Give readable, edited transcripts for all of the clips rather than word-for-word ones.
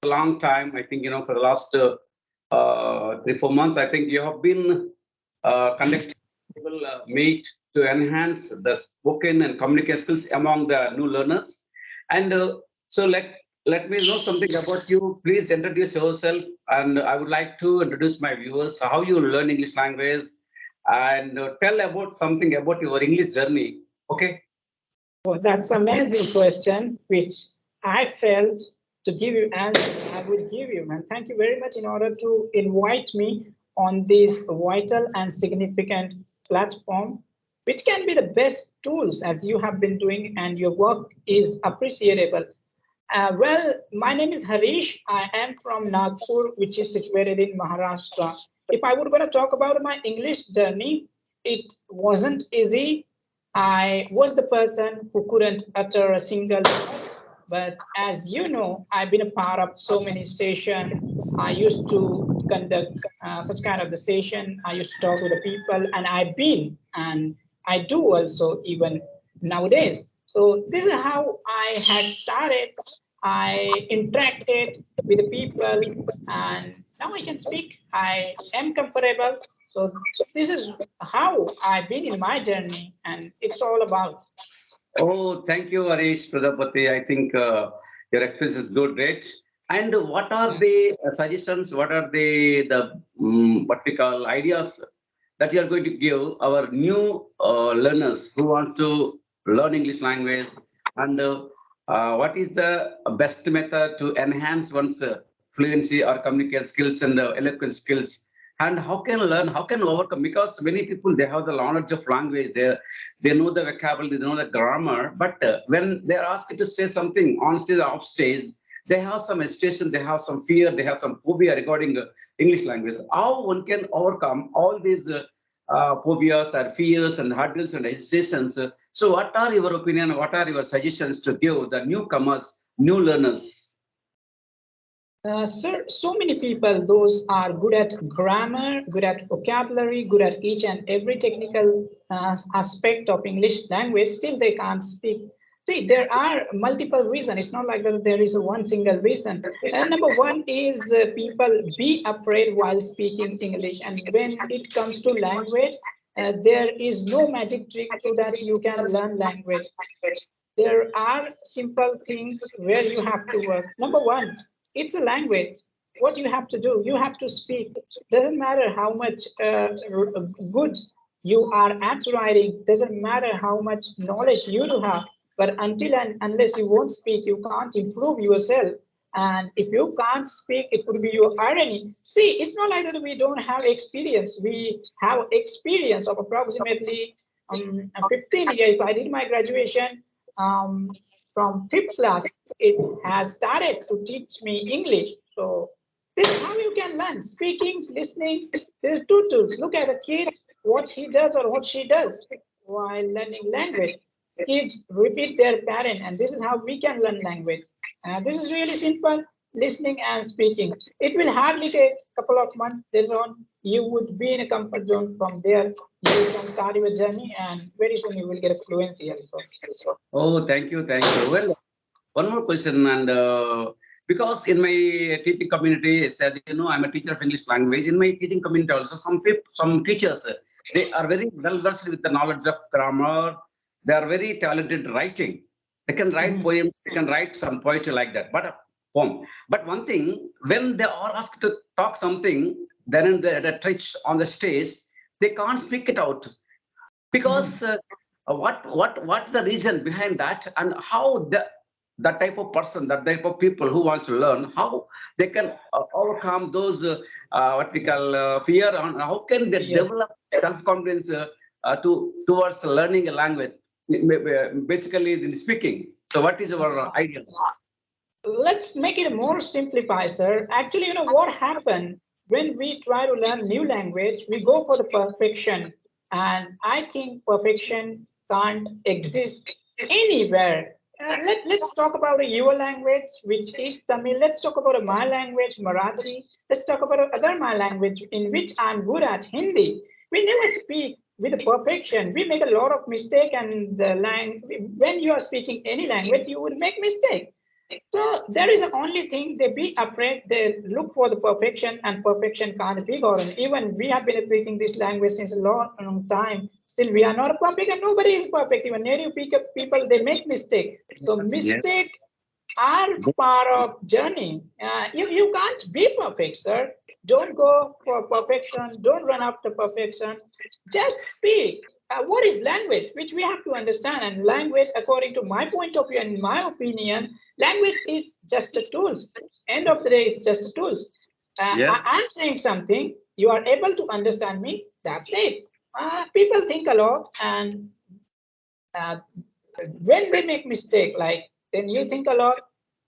a long time. I think, for the last 3, 4 months, I think you have been conducting meet to enhance the spoken and communication skills among the new learners. And so let me know something about you. Please introduce yourself. And I would like to introduce my viewers how you learn English language and tell about something about your English journey. Okay. Oh, that's an amazing question, which I felt to give you answer. I would give you, and thank you very much in order to invite me on this vital and significant platform, which can be the best tools as you have been doing, and your work is appreciable. Well, my name is Harish. I am from Nagpur, which is situated in Maharashtra. If I would want to talk about my English journey, it wasn't easy. I was the person who couldn't utter a single word. But as you know, I've been a part of so many stations. I used to conduct such kind of the station. I used to talk to the people, and I've been, and I do also even nowadays. So this is how I had started. I interacted with the people, and now I can speak. I am comfortable. So this is how I've been in my journey, and it's all about. Oh, thank you, Harish Prajapathi. I think your experience is good, great. And what are the suggestions? What are the what we call ideas that you are going to give our new learners who want to learn English language? And what is the best method to enhance one's fluency or communication skills and eloquent skills? And how can learn, how can overcome? Because many people, they have the knowledge of language, they know the vocabulary, they know the grammar, but when they're asked to say something on stage or off stage, they have some hesitation, they have some fear, they have some phobia regarding English language. How one can overcome all these phobias or fears and hurdles and hesitations? So what are your opinion, what are your suggestions to give the newcomers, new learners? Sir, so many people, those are good at grammar, good at vocabulary, good at each and every technical aspect of English language, still they can't speak. See, there are multiple reasons. It's not like that there is a one single reason. Number one is people be afraid while speaking English. And when it comes to language, there is no magic trick so that you can learn language. There are simple things where you have to work. Number one, it's a language. What you have to do, you have to speak. Doesn't matter how much good you are at writing, doesn't matter how much knowledge you do have, but until and unless you won't speak, you can't improve yourself. And if you can't speak, it would be your irony. See, it's not like that we don't have experience. We have experience of approximately 15 years. I did my graduation from fifth class. It has started to teach me English. So this is how you can learn speaking, listening. There are two tools. Look at a kid, what he does or what she does while learning language. Kids repeat their parent, and this is how we can learn language. This is really simple, listening and speaking. It will hardly take a couple of months. Later on, you would be in a comfort zone. From there, you can start your journey, and very soon you will get a fluency also. Oh, thank you, thank you. Well, one more question, and because in my teaching community, as you know, I'm a teacher of English language. In my teaching community, also some people, some teachers, they are very well versed with the knowledge of grammar. They are very talented writing. They can write poems. They can write some poetry like that. But poem. But one thing, when they are asked to talk something, then in the touch on the stage, they can't speak it out because what's the reason behind that, and how that type of person, that type of people who wants to learn, how they can overcome those what we call fear, and how can they develop self-confidence towards learning a language, basically in speaking. So what is your idea? Let's make it more simplified, sir. Actually, you know what happened when we try to learn new language, we go for the perfection. And I think perfection can't exist anywhere. Let's talk about your language, which is Tamil. Let's talk about my language, Marathi. Let's talk about other my language in which I'm good at, Hindi. We never speak with perfection. We make a lot of mistake, and when you are speaking any language, you will make mistake. So there is the only thing, they be afraid, they look for the perfection, and perfection can't be gotten. Even we have been speaking this language since a long time. Still, we are not perfect, and nobody is perfect. Even native people, they make mistake. So Yes, yes. mistake are part of journey. You can't be perfect, sir. Don't go for perfection. Don't run after perfection. Just speak. What is language? Which we have to understand. And language, according to my point of view and my opinion, language is just a tools. End of the day, it's just a tools. Yes. I'm saying something. You are able to understand me. That's it. People think a lot, and uh, when they make mistake, like then you think a lot.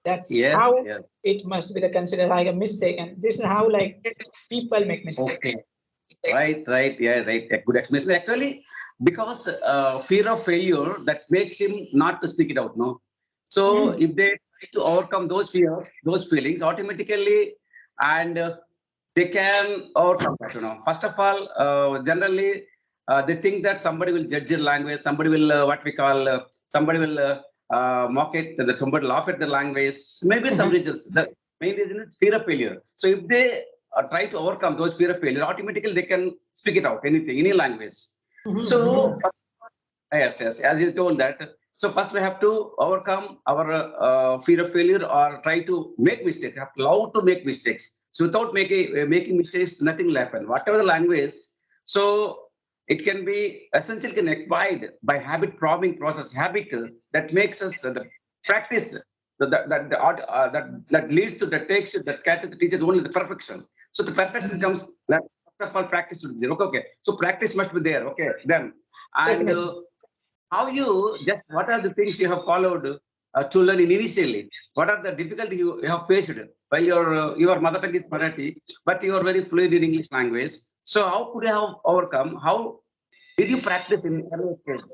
That's Yes. how Yes. it must be the considered like a mistake, and this is how like people make mistake. Okay. Right, right, yeah, right. A good explanation. Actually, because fear of failure that makes him not to speak it out, no. So Hmm. if they try to overcome those fears, those feelings, automatically, and they can overcome that, First of all, generally, they think that somebody will judge your language, somebody will what we call, somebody will mock it, that somebody laugh at the language. Maybe some Hmm. reasons. The main reason is fear of failure. So if they try to overcome those fear of failure, automatically they can speak it out, anything, any language. So Hmm. yes, yes, as you told that. So first we have to overcome our fear of failure or try to make mistakes. We have to allow to make mistakes. So without making mistakes, nothing will happen. Whatever the language, so it can be essentially can acquired by habit forming process. Habit that makes us the practice that leads to that takes that catches the teacher only the perfection. So the perfection comes that first of all practice should be there. Okay, okay. So practice must be there. Okay, then and Definitely. how you just what are the things you have followed to learn in initially? What are the difficulties you have faced while your mother tongue is Marathi, but you are very fluent in English language? So how could you have overcome? How did you practice in earlier stage?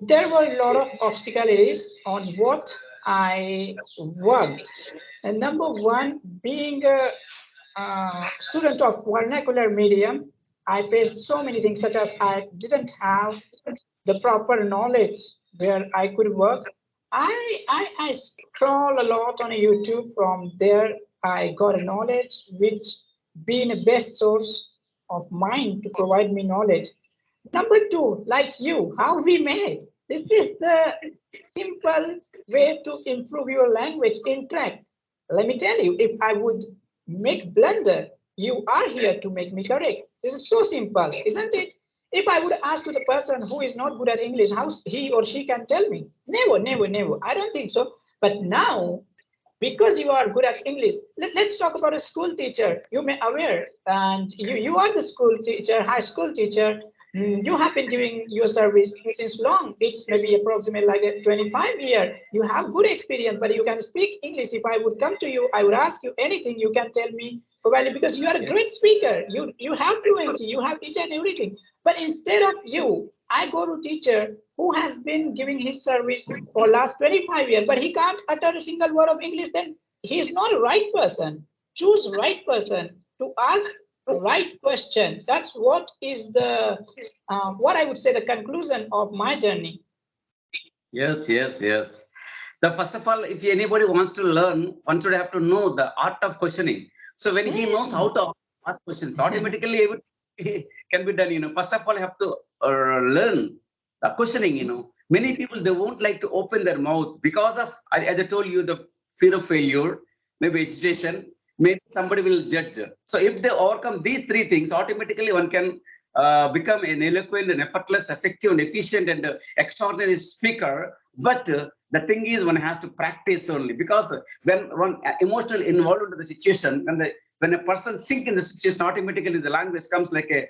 There were a lot of obstacles on what I worked. And number one, being a student of vernacular medium, I faced so many things, such as I didn't have the proper knowledge where I could work. I scroll a lot on YouTube. From there, I got a knowledge which being a best source of mine to provide me knowledge. Number two, like you, how we made. This is the simple way to improve your language interact. Let me tell you, if I would make blunder, you are here to make me correct. This is so simple, isn't it? If I would ask to the person who is not good at English, how he or she can tell me? Never, never, never. I don't think so. But now, because you are good at English, let's talk about a school teacher. You may aware, and you are the school teacher, high school teacher. You have been giving your service since long. It's maybe approximately like a 25 year. You have good experience, but you can speak English. If I would come to you, I would ask you anything. You can tell me probably because you are a great speaker. You have fluency. You have each and everything. But instead of you, I go to teacher who has been giving his service for last 25 years, but he can't utter a single word of English. Then he is not a right person. Choose right person to ask right question. That's what is the what I would say the conclusion of my journey. Yes, yes, yes. The first of all, if anybody wants to learn, one should have to know the art of questioning. So when he knows how Hmm. to ask questions, automatically everything can be done. First of all, you have to learn the questioning. Many people they won't like to open their mouth because of, as I told you, the fear of failure, maybe hesitation, maybe somebody will judge. So if they overcome these three things, automatically one can become an eloquent and effortless, effective and efficient and extraordinary speaker. But the thing is, one has to practice only because when one emotionally involved into the situation, when a person sink in the situation, automatically the language comes like a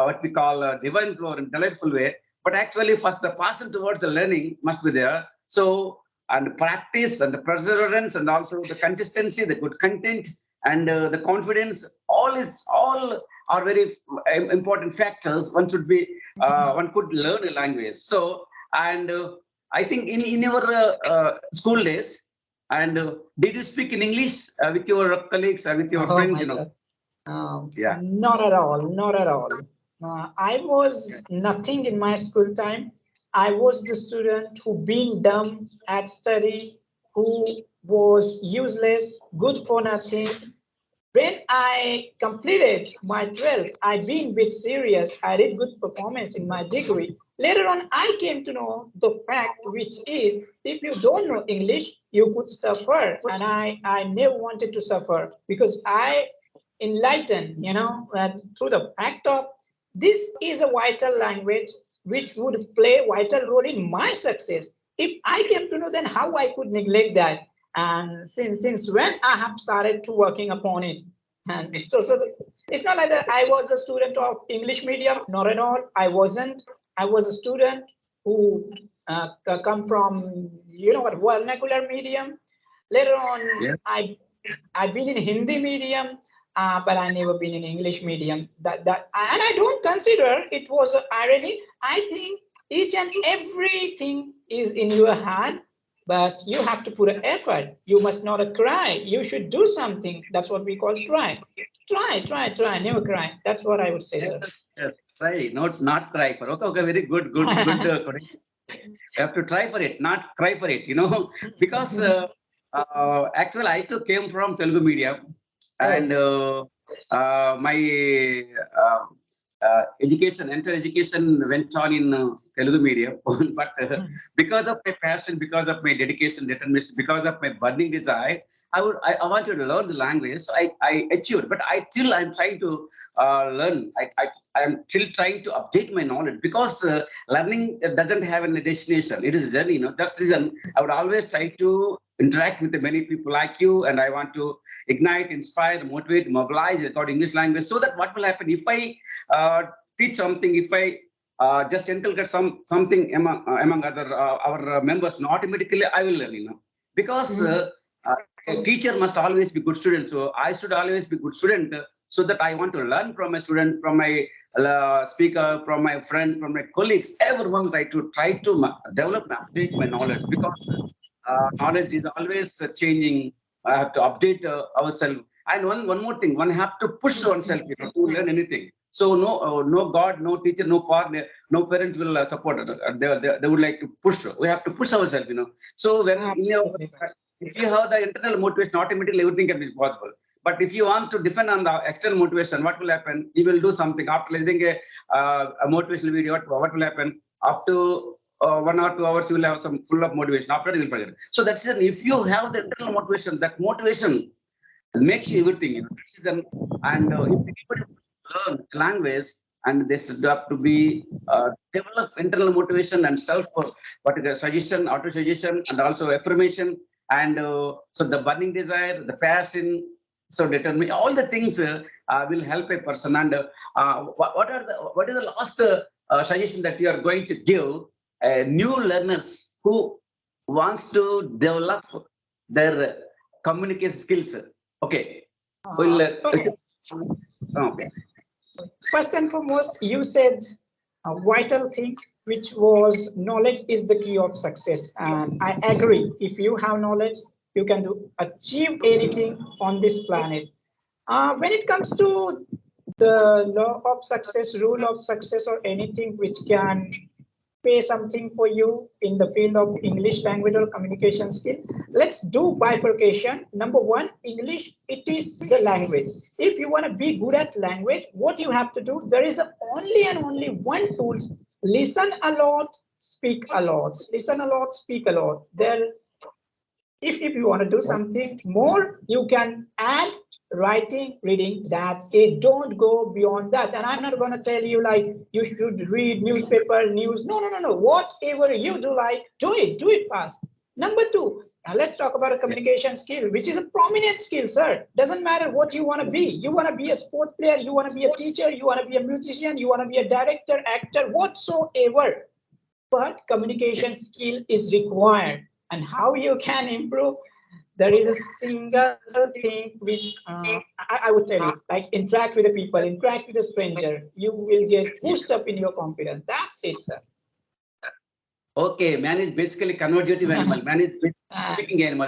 what we call a divine flow and delightful way. But actually, first the passion towards the learning must be there. So and practice and the perseverance and also the consistency, the good content and the confidence, all are very important factors. One should be one could learn a language. So and I think in your school days, and did you speak in English with your colleagues, with your Oh friends? my God. Yeah. Not at all, not at all. I was nothing in my school time. I was the student who been dumb at study, who was useless, good for nothing. When I completed my 12th, I'd been a bit serious. I did good performance in my degree. Later on, I came to know the fact, which is if you don't know English, you could suffer. And I never wanted to suffer because I enlightened, that through the fact of this is a vital language which would play a vital role in my success. If I came to know, then how I could neglect that? And since when I have started to working upon it. And it's not like that I was a student of English medium, not at all. I wasn't. I was a student who come from what vernacular medium. Later on, Yeah. I've been in Hindi medium, but I never been in English medium. And I don't consider it was an irony. I think each and everything is in your hand, but you have to put an effort. You must not cry. You should do something. That's what we call try. Try. Never cry. That's what I would say, Yes, sir. yes, try, not cry for. Okay, okay, very good, good. Correct. You have to try for it, not cry for it. Because actually I too came from Telugu medium, and my uh, education went on in Telugu medium, but because of my passion, because of my dedication, determination, because of my burning desire, I wanted to learn the language. So I achieved, but I'm trying to learn. I'm still trying to update my knowledge because learning doesn't have any destination. It is a journey. That's the reason I would always try to interact with the many people like you, and I want to ignite, inspire, motivate, mobilize about English language. So that what will happen if I teach something, if I just inculcate something among other our members, not automatically I will learn. Because a teacher must always be good student. So I should always be good student. So that I want to learn from my student, from my speaker, from my friend, from my colleagues. Everyone try to develop and update my knowledge, because knowledge is always changing. I have to update ourselves. And one more thing, one have to push oneself, to learn anything. So no God, no teacher, no father, no parents will support us. They would like to push. We have to push ourselves. So when if you have the internal motivation, automatically everything can be possible. But if you want to depend on the external motivation, what will happen? You will do something after listening a motivational video. What will happen after 1 or 2 hours? You will have some full of motivation. After you will forget. So that's it. If you have the internal motivation, that motivation makes you everything. And if people learn language, and they should have to be develop internal motivation and self suggestion, auto suggestion, and also affirmation, and so the burning desire, the passion, so determine all the things will help a person. And what is the last suggestion that you are going to give new learners who wants to develop their communication skills? Okay, we'll. Okay. Okay. First and foremost, you said a vital thing, which was knowledge is the key of success. And I agree. If you have knowledge, you can achieve anything on this planet. When it comes to the law of success, rule of success, or anything which can pay something for you in the field of English language or communication skill, let's do bifurcation. Number one, English, it is the language. If you want to be good at language, what you have to do, there is only and only one tool: listen a lot, speak a lot. Listen a lot, speak a lot. There, if you want to do something more, you can add writing, reading. That's it. Don't go beyond that. And I'm not going to tell you like you should read newspaper, news. No. Whatever you do, like do it fast. Number two, now let's talk about a communication skill, which is a prominent skill, sir. Doesn't matter what you want to be. You want to be a sport player, you want to be a teacher, you want to be a musician, you want to be a director, actor, whatsoever. But communication skill is required. And how you can improve, there is a single thing which I would tell you, like interact with the people, interact with a stranger. You will get boost up in your confidence. That's it, sir. Okay, man is basically conversative animal. Man is speaking animal,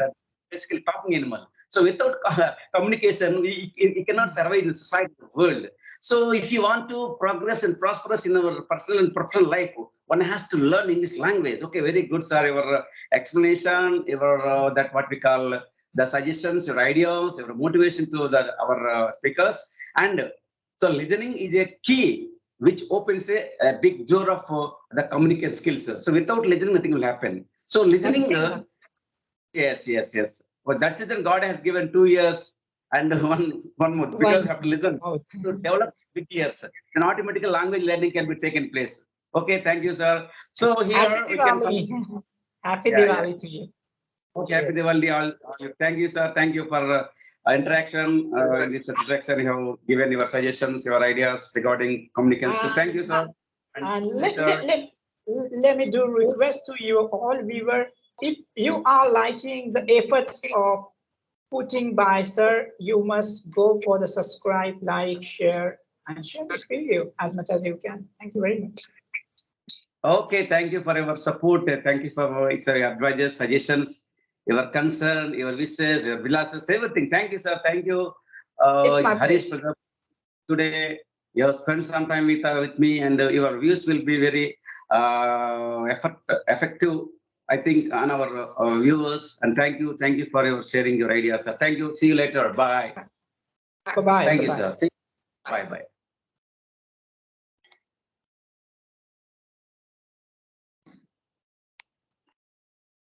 basically talking animal. So without communication, we cannot survive in the society, the world. So if you want to progress and prosperous in our personal and professional life, one has to learn English language. Okay, very good, sir. Your explanation, your that what we call the suggestions, your ideas, your motivation to our speakers. And so listening is a key which opens a big door of the communication skills. So without listening, nothing will happen. So listening, yes. But that's it. God has given 2 years and one more because you have to listen to develop big years. Then automatically language learning can be taken place. Okay, thank you, sir. So here we can come. Happy Yeah. Diwali to you. Okay, happy Diwali all. Thank you, sir. Thank you for interaction. In this interaction, you have given your suggestions, your ideas regarding communication. Thank you, sir. And let me do request to you all viewer. If you are liking the efforts of putting by sir, you must go for the subscribe, like, share, and share this video as much as you can. Thank you very much. Okay, thank you for your support. Thank you for your advices, suggestions, your concern, your wishes, your villas, everything. Thank you, sir. Thank you. It's my Harish pleasure. today. You have spent some time with me, and your views will be very effective, I think, on our viewers. And thank you for your sharing your ideas. Sir. Thank you. See you later. Bye. Bye-bye. Thank you, sir. Bye bye.